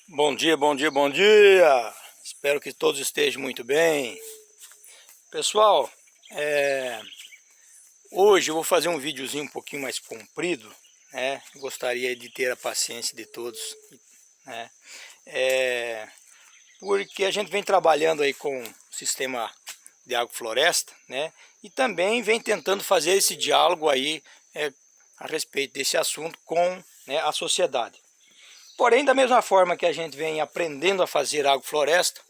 Bom dia, bom dia, bom dia! Espero que todos estejam muito bem. Pessoal, hoje eu vou fazer um videozinho um pouquinho mais comprido, né? Gostaria de ter a paciência de todos, né? Porque a gente vem trabalhando aí com o sistema de agrofloresta, né? E também vem tentando fazer esse diálogo aí a respeito desse assunto com, né, a sociedade. Porém, da mesma forma que a gente vem aprendendo a fazer agrofloresta,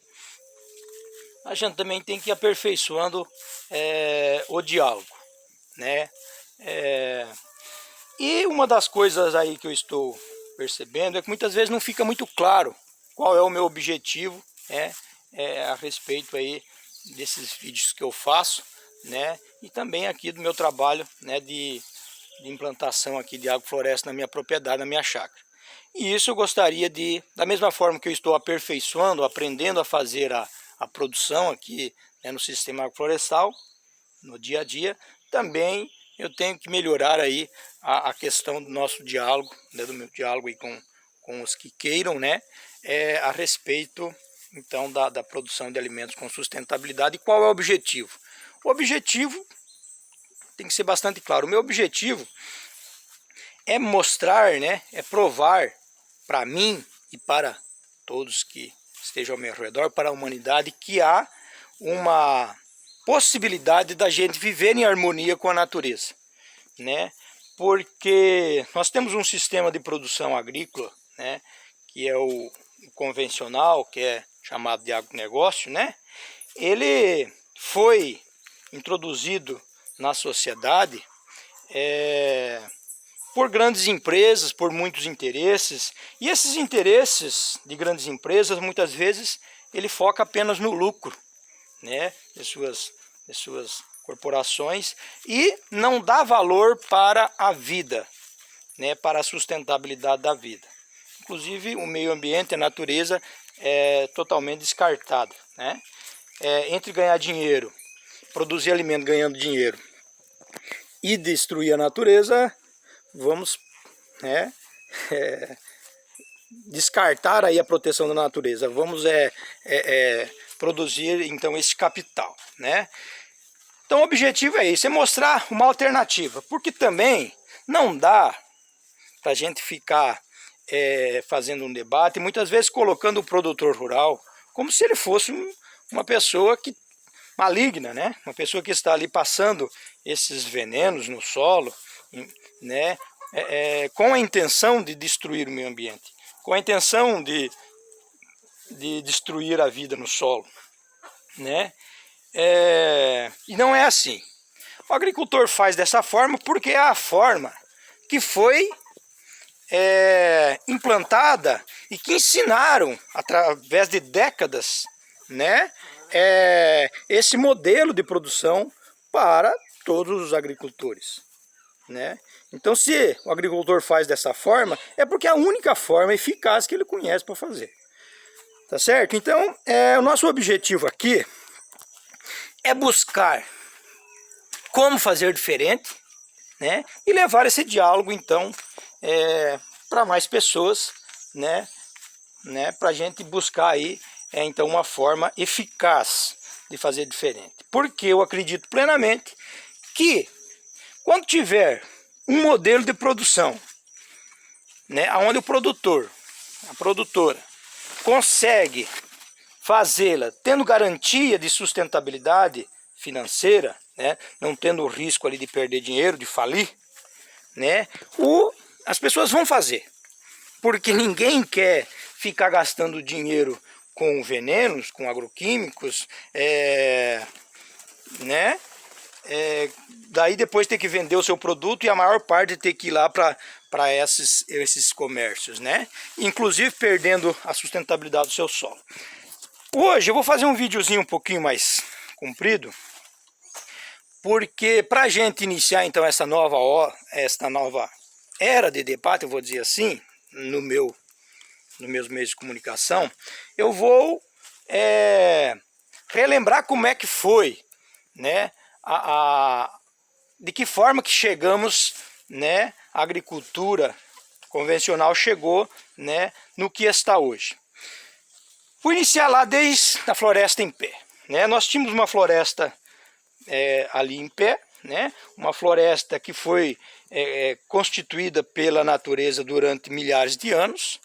a gente também tem que ir aperfeiçoando o diálogo, né? E uma das coisas aí que eu estou percebendo é que muitas vezes não fica muito claro qual é o meu objetivo, né, a respeito aí desses vídeos que eu faço, né? E também aqui do meu trabalho, né, de implantação aqui de agrofloresta na minha propriedade, na minha chácara. E isso eu gostaria de, da mesma forma que eu estou aperfeiçoando, aprendendo a fazer a produção aqui, né, no sistema agroflorestal, no dia a dia, também eu tenho que melhorar aí a questão do nosso diálogo, né, do meu diálogo aí com os que queiram, né, a respeito então da produção de alimentos com sustentabilidade. E qual é o objetivo? O objetivo tem que ser bastante claro. O meu objetivo é mostrar, né, é provar para mim e para todos que estejam ao meu redor, para a humanidade, que há uma possibilidade da gente viver em harmonia com a natureza, né? Porque nós temos um sistema de produção agrícola, né, que é o convencional, que é chamado de agronegócio, né? Ele foi introduzido na sociedade por grandes empresas, por muitos interesses, e esses interesses de grandes empresas, muitas vezes, ele foca apenas no lucro, né, de suas corporações, e não dá valor para a vida, né, para a sustentabilidade da vida. Inclusive, o meio ambiente, a natureza, é totalmente descartada, né? Entre ganhar dinheiro, produzir alimento ganhando dinheiro e destruir a natureza, vamos, né, descartar aí a proteção da natureza, vamos produzir então esse capital, né? Então o objetivo é esse, é mostrar uma alternativa, porque também não dá para a gente ficar fazendo um debate, muitas vezes colocando o produtor rural como se ele fosse uma pessoa maligna, né? Uma pessoa que está ali passando esses venenos no solo, né? Com a intenção de destruir o meio ambiente, com a intenção de destruir a vida no solo, né? E não é assim. O agricultor faz dessa forma porque é a forma que foi implantada e que ensinaram através de décadas, né, esse modelo de produção para todos os agricultores, né? Então, se o agricultor faz dessa forma, é porque é a única forma eficaz que ele conhece para fazer. Tá certo? Então, o nosso objetivo aqui é buscar como fazer diferente, né? E levar esse diálogo, então, para mais pessoas, né? Para a gente buscar aí, então, uma forma eficaz de fazer diferente. Porque eu acredito plenamente que quando tiver um modelo de produção, né, onde o produtor, a produtora, consegue fazê-la tendo garantia de sustentabilidade financeira, né, não tendo o risco ali de perder dinheiro, de falir, né, as pessoas vão fazer, porque ninguém quer ficar gastando dinheiro com venenos, com agroquímicos, né? Daí depois ter que vender o seu produto e a maior parte ter que ir lá para esses comércios, né? Inclusive perdendo a sustentabilidade do seu solo. Hoje eu vou fazer um videozinho um pouquinho mais comprido, porque para a gente iniciar então esta nova era de debate, eu vou dizer assim, nos meus meios de comunicação, eu vou relembrar como é que foi, né, de que forma que chegamos, né, a agricultura convencional chegou, né, no que está hoje. Vou iniciar lá desde a floresta em pé, né? Nós tínhamos uma floresta ali em pé, né? Uma floresta que foi constituída pela natureza durante milhares de anos,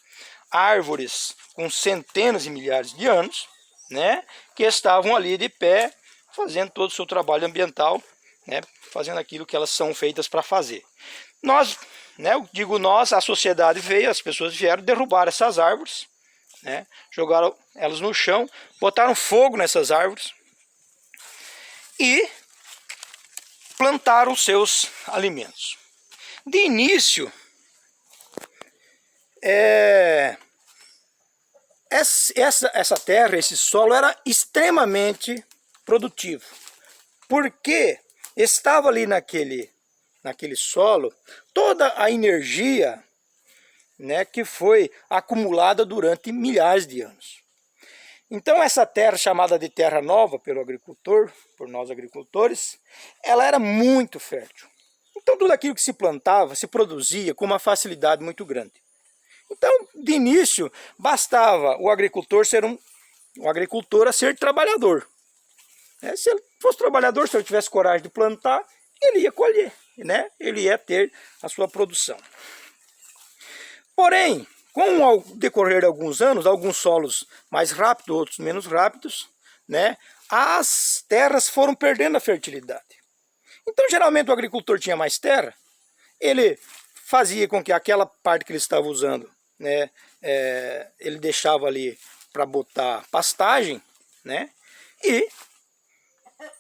árvores com centenas de milhares de anos, né? Que estavam ali de pé, fazendo todo o seu trabalho ambiental, né? Fazendo aquilo que elas são feitas para fazer. Nós, né? Eu digo nós, a sociedade veio, as pessoas vieram derrubar essas árvores, né? Jogaram elas no chão, botaram fogo nessas árvores e plantaram os seus alimentos. De início, essa terra, esse solo era extremamente produtivo, porque estava ali naquele solo toda a energia, né, que foi acumulada durante milhares de anos. Então essa terra, chamada de terra nova pelo agricultor, por nós agricultores, ela era muito fértil. Então tudo aquilo que se plantava, se produzia com uma facilidade muito grande. Então, de início, bastava o agricultor ser ser trabalhador. Se ele fosse trabalhador, se ele tivesse coragem de plantar, ele ia colher, né? Ele ia ter a sua produção. Porém, com o decorrer de alguns anos, alguns solos mais rápidos, outros menos rápidos, né, as terras foram perdendo a fertilidade. Então, geralmente, o agricultor tinha mais terra, ele fazia com que aquela parte que ele estava usando, né, ele deixava ali para botar pastagem, né, e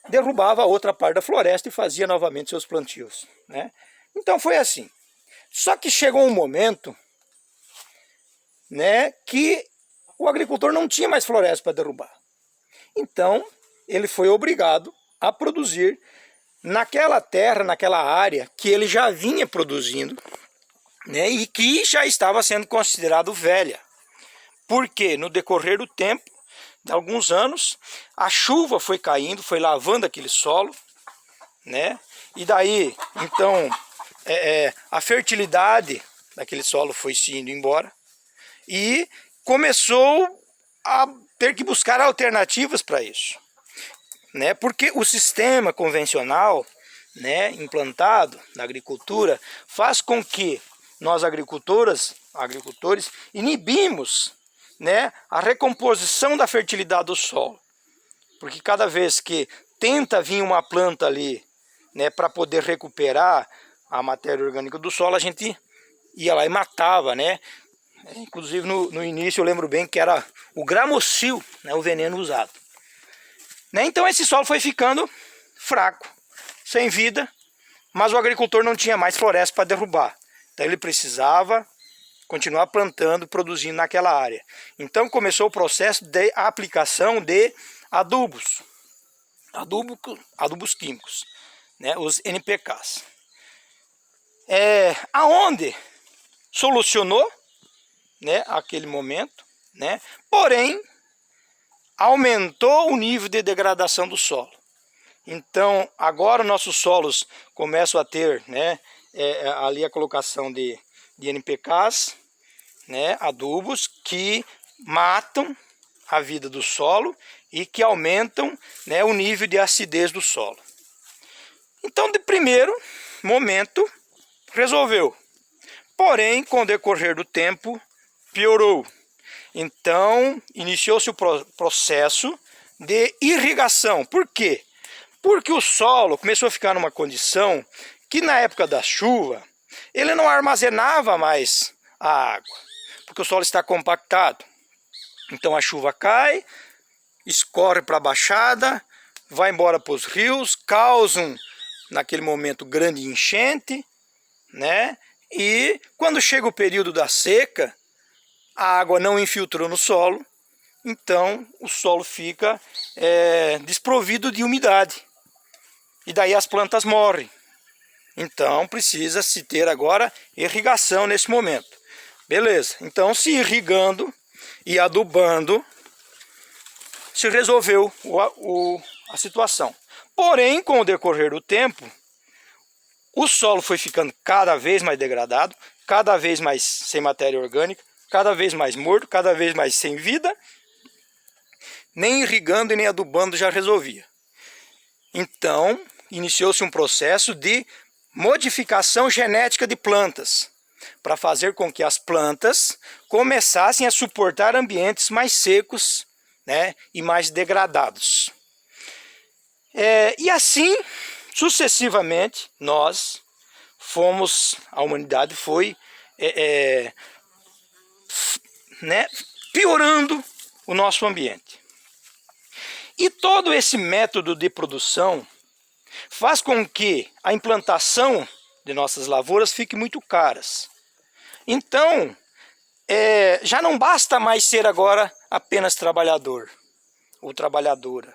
derrubava a outra parte da floresta e fazia novamente seus plantios, né. Então, foi assim. Só que chegou um momento, né, que o agricultor não tinha mais floresta para derrubar. Então, ele foi obrigado a produzir naquela terra, naquela área que ele já vinha produzindo, né, e que já estava sendo considerado velha. Porque no decorrer do tempo, de alguns anos, a chuva foi caindo, foi lavando aquele solo, né, e daí, então, a fertilidade daquele solo foi se indo embora, e começou a ter que buscar alternativas para isso, né? Porque o sistema convencional, né, implantado na agricultura faz com que nós agricultores inibimos, né, a recomposição da fertilidade do solo, porque cada vez que tenta vir uma planta ali, né, para poder recuperar a matéria orgânica do solo, a gente ia lá e matava, né? Inclusive no início eu lembro bem que era o gramocil, né, o veneno usado, né? Então esse solo foi ficando fraco, sem vida, mas o agricultor não tinha mais floresta para derrubar. Então ele precisava continuar plantando, produzindo naquela área. Então começou o processo de aplicação de adubos químicos, né, os NPKs. Aonde solucionou, né, aquele momento, né, porém aumentou o nível de degradação do solo. Então agora nossos solos começam a ter, né, ali a colocação de NPKs, né, adubos que matam a vida do solo e que aumentam, né, o nível de acidez do solo. Então, de primeiro momento, resolveu. Porém, com o decorrer do tempo, piorou. Então, iniciou-se o processo de irrigação. Por quê? Porque o solo começou a ficar numa condição que na época da chuva, ele não armazenava mais a água, porque o solo está compactado. Então a chuva cai, escorre para a baixada, vai embora para os rios, causam naquele momento grande enchente, né? E quando chega o período da seca, a água não infiltrou no solo, então o solo fica desprovido de umidade. E daí as plantas morrem. Então precisa se ter agora irrigação nesse momento. Beleza, então se irrigando e adubando, se resolveu a situação. Porém, com o decorrer do tempo, o solo foi ficando cada vez mais degradado, cada vez mais sem matéria orgânica, cada vez mais morto, cada vez mais sem vida, nem irrigando e nem adubando já resolvia. Então, iniciou-se um processo de modificação genética de plantas, para fazer com que as plantas começassem a suportar ambientes mais secos, né, e mais degradados. E assim, sucessivamente, a humanidade foi né, piorando o nosso ambiente. E todo esse método de produção faz com que a implantação de nossas lavouras fique muito caras. Então, já não basta mais ser agora apenas trabalhador ou trabalhadora.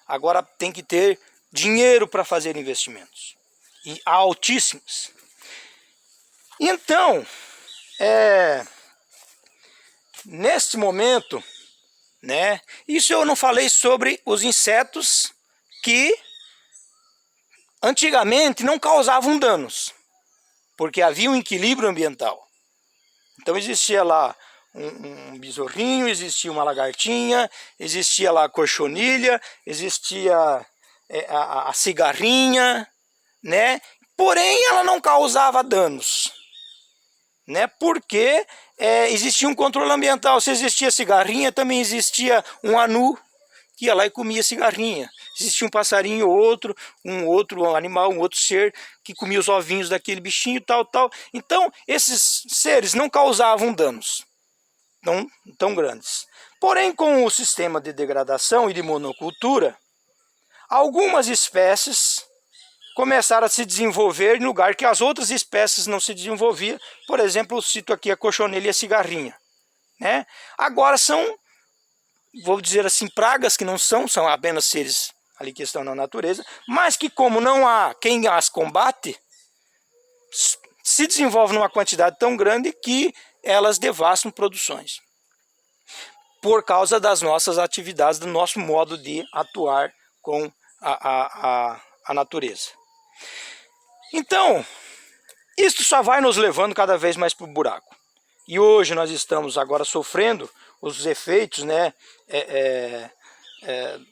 Agora tem que ter dinheiro para fazer investimentos, e altíssimos. Então, neste momento, né, isso eu não falei sobre os insetos que antigamente não causavam danos, porque havia um equilíbrio ambiental. Então existia lá um besorrinho, existia uma lagartinha, existia lá a cochonilha, existia a cigarrinha, né? Porém ela não causava danos, né? Porque existia um controle ambiental. Se existia cigarrinha, também existia um anu que ia lá e comia cigarrinha. Existia um passarinho ou outro, um outro animal, um outro ser que comia os ovinhos daquele bichinho, tal. Então, esses seres não causavam danos tão grandes. Porém, com o sistema de degradação e de monocultura, algumas espécies começaram a se desenvolver em lugar que as outras espécies não se desenvolviam. Por exemplo, eu cito aqui a cochonilha e a cigarrinha, né? Agora são, vou dizer assim, pragas que não são apenas seres ali que estão na natureza, mas que, como não há quem as combate, se desenvolve numa quantidade tão grande que elas devastam produções, por causa das nossas atividades, do nosso modo de atuar com a natureza. Então, isso só vai nos levando cada vez mais para o buraco. E hoje nós estamos agora sofrendo os efeitos, né,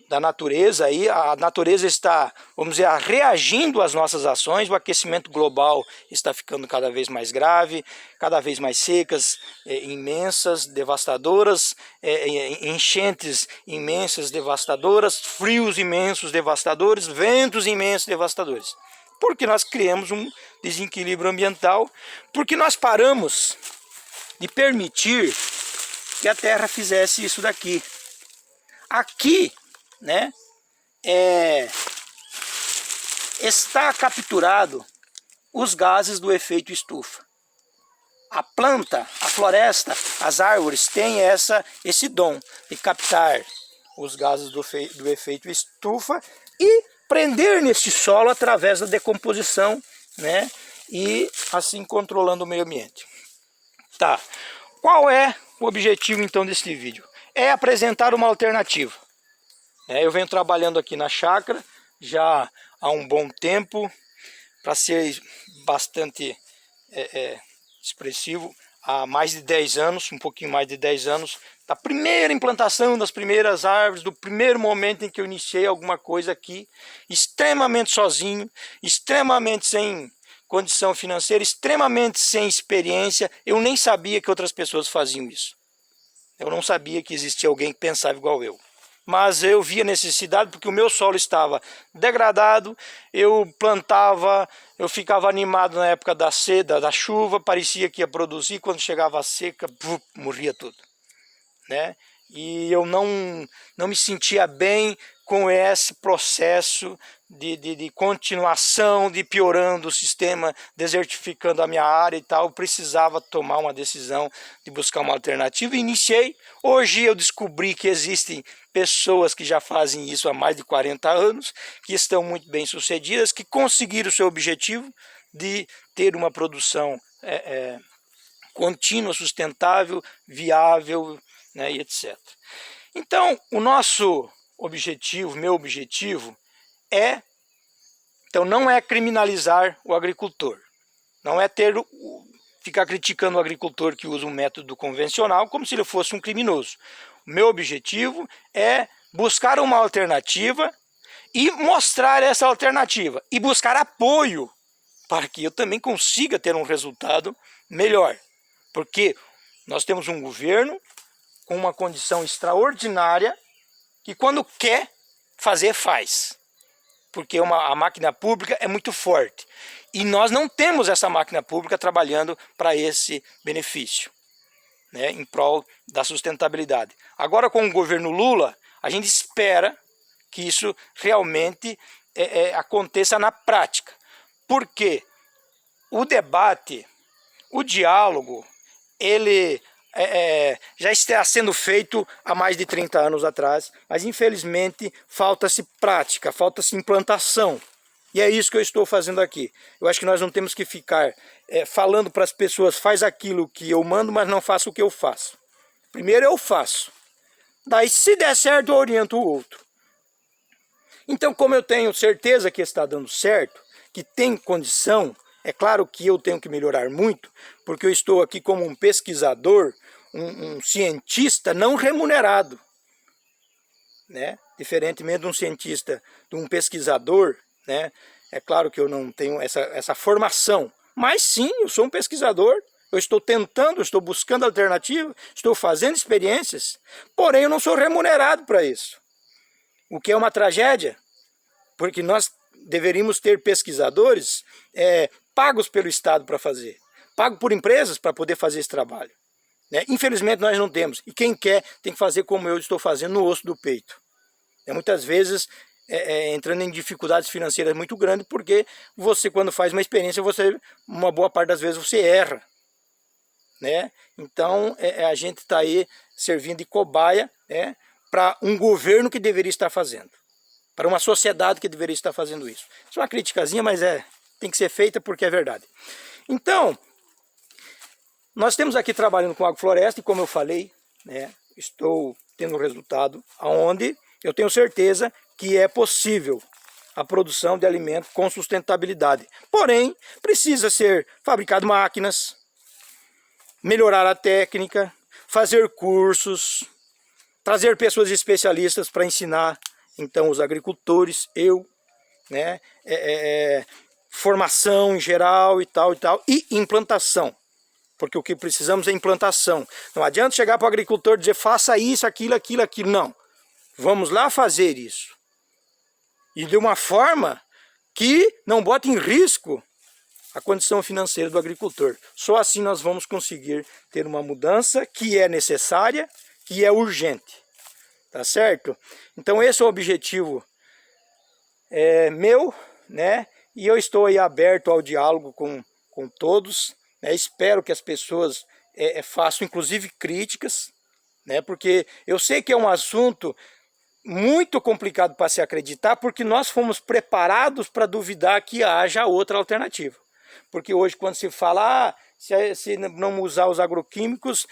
da natureza. Aí a natureza está, vamos dizer, reagindo às nossas ações. O aquecimento global está ficando cada vez mais grave, cada vez mais secas, imensas, devastadoras, enchentes imensas, devastadoras, frios imensos, devastadores, ventos imensos, devastadores. Porque nós criamos um desequilíbrio ambiental, porque nós paramos de permitir que a Terra fizesse isso daqui. Aqui, né, está capturado os gases do efeito estufa. A planta, a floresta, as árvores têm esse dom de captar os gases do efeito estufa e prender nesse solo através da decomposição, né, e assim controlando o meio ambiente. Tá. Qual é o objetivo então desse vídeo? É apresentar uma alternativa. Eu venho trabalhando aqui na chácara já há um bom tempo, para ser bastante expressivo, há mais de 10 anos, um pouquinho mais de 10 anos, da primeira implantação das primeiras árvores, do primeiro momento em que eu iniciei alguma coisa aqui, extremamente sozinho, extremamente sem condição financeira, extremamente sem experiência. Eu nem sabia que outras pessoas faziam isso. Eu não sabia que existia alguém que pensava igual eu. Mas eu via necessidade porque o meu solo estava degradado, eu plantava, eu ficava animado na época da chuva, parecia que ia produzir, quando chegava a seca, morria tudo, né? E eu não me sentia bem com esse processo de continuação, de piorando o sistema, desertificando a minha área e tal. Eu precisava tomar uma decisão de buscar uma alternativa e iniciei. Hoje eu descobri que existem pessoas que já fazem isso há mais de 40 anos, que estão muito bem sucedidas, que conseguiram o seu objetivo de ter uma produção contínua, sustentável, viável, né, e etc. Então, o nosso objetivo, meu objetivo, então não é criminalizar o agricultor, não é ficar criticando o agricultor que usa um método convencional como se ele fosse um criminoso. O meu objetivo é buscar uma alternativa e mostrar essa alternativa e buscar apoio para que eu também consiga ter um resultado melhor. Porque nós temos um governo com uma condição extraordinária que quando quer fazer, faz. Porque a máquina pública é muito forte. E nós não temos essa máquina pública trabalhando para esse benefício, né, em prol da sustentabilidade. Agora, com o governo Lula, a gente espera que isso realmente aconteça na prática. Porque o debate, o diálogo, ele já está sendo feito há mais de 30 anos atrás, mas infelizmente falta-se prática, falta-se implantação. E é isso que eu estou fazendo aqui. Eu acho que nós não temos que ficar falando para as pessoas, faz aquilo que eu mando, mas não faça o que eu faço. Primeiro eu faço. Daí, se der certo, eu oriento o outro. Então, como eu tenho certeza que está dando certo, que tem condição, é claro que eu tenho que melhorar muito, porque eu estou aqui como um pesquisador, um cientista não remunerado, né? Diferentemente de um cientista, de um pesquisador, né? É claro que eu não tenho essa formação, mas sim, eu sou um pesquisador, eu estou tentando, eu estou buscando alternativas, estou fazendo experiências, porém eu não sou remunerado para isso. O que é uma tragédia, porque nós deveríamos ter pesquisadores pagos pelo Estado para fazer, pagos por empresas para poder fazer esse trabalho, né? Infelizmente nós não temos, e quem quer tem que fazer como eu estou fazendo, no osso do peito. Muitas vezes entrando em dificuldades financeiras muito grandes, porque você, quando faz uma experiência, uma boa parte das vezes você erra, né? Então a gente está aí servindo de cobaia, né, para um governo que deveria estar fazendo, para uma sociedade que deveria estar fazendo isso. Isso é uma criticazinha, mas tem que ser feita porque é verdade. Então, nós temos aqui trabalhando com agrofloresta e, como eu falei, né, estou tendo um resultado onde eu tenho certeza que é possível a produção de alimentos com sustentabilidade. Porém, precisa ser fabricado máquinas, melhorar a técnica, fazer cursos, trazer pessoas especialistas para ensinar, então, os agricultores, né, formação em geral e tal, e implantação. Porque o que precisamos é implantação. Não adianta chegar para o agricultor e dizer, faça isso, aquilo, aquilo, aquilo. Não. Vamos lá fazer isso. E de uma forma que não bote em risco a condição financeira do agricultor. Só assim nós vamos conseguir ter uma mudança que é necessária, que é urgente. Tá certo? Então esse é o objetivo meu, né? E eu estou aí aberto ao diálogo com todos, né? Espero que as pessoas façam inclusive críticas, né? Porque eu sei que é um assunto muito complicado para se acreditar, porque nós fomos preparados para duvidar que haja outra alternativa. Porque hoje, quando se fala, se não usar os agroquímicos,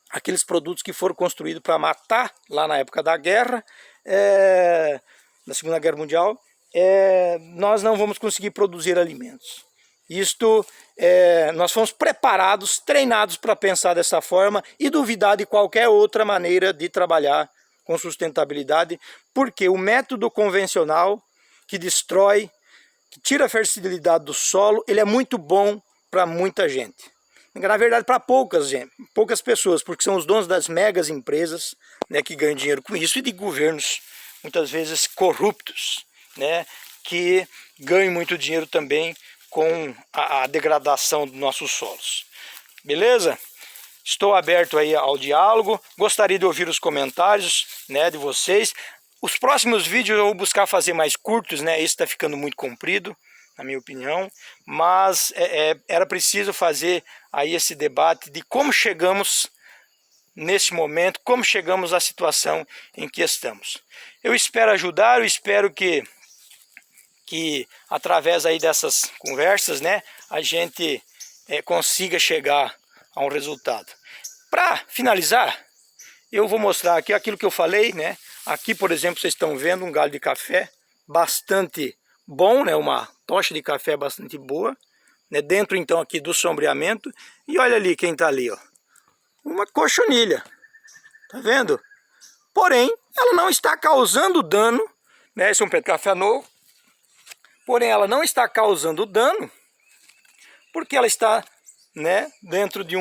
aqueles produtos que foram construídos para matar, lá na época da guerra, na Segunda Guerra Mundial, nós não vamos conseguir produzir alimentos. Nós fomos preparados, treinados para pensar dessa forma e duvidar de qualquer outra maneira de trabalhar com sustentabilidade, porque o método convencional que destrói, que tira a fertilidade do solo, ele é muito bom para muita gente. Na verdade, para poucas pessoas, porque são os donos das megas empresas, né, que ganham dinheiro com isso, e de governos, muitas vezes corruptos, né, que ganham muito dinheiro também com a degradação dos nossos solos. Beleza? Estou aberto aí ao diálogo, gostaria de ouvir os comentários, né, de vocês. Os próximos vídeos eu vou buscar fazer mais curtos, né? Esse está ficando muito comprido, na minha opinião, mas era preciso fazer aí esse debate de como chegamos nesse momento, como chegamos à situação em que estamos. Eu espero ajudar, eu espero que através aí dessas conversas, né, a gente consiga chegar a um resultado. Para finalizar, eu vou mostrar aqui aquilo que eu falei, né? Aqui, por exemplo, vocês estão vendo um galho de café bastante bom, né? Uma tocha de café bastante boa, né, dentro então aqui do sombreamento. E olha ali quem está ali, ó, uma cochonilha, tá vendo? Porém, ela não está causando dano, né? Esse é um pé de café novo. Porém, ela não está causando dano porque ela está, né, dentro de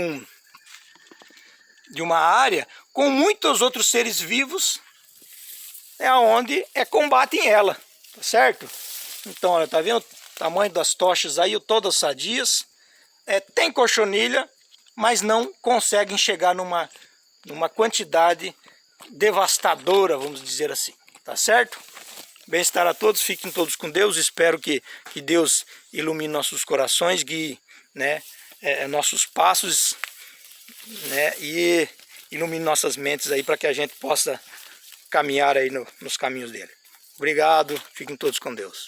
uma área com muitos outros seres vivos, onde combatem ela, tá certo? Então, olha, tá vendo o tamanho das tochas aí, todas sadias. Tem cochonilha, mas não conseguem chegar numa quantidade devastadora, vamos dizer assim, tá certo? Bem-estar a todos, fiquem todos com Deus. Espero que Deus ilumine nossos corações, guie, né, nossos passos, né, e ilumine nossas mentes aí para que a gente possa caminhar aí nos caminhos dele. Obrigado, fiquem todos com Deus.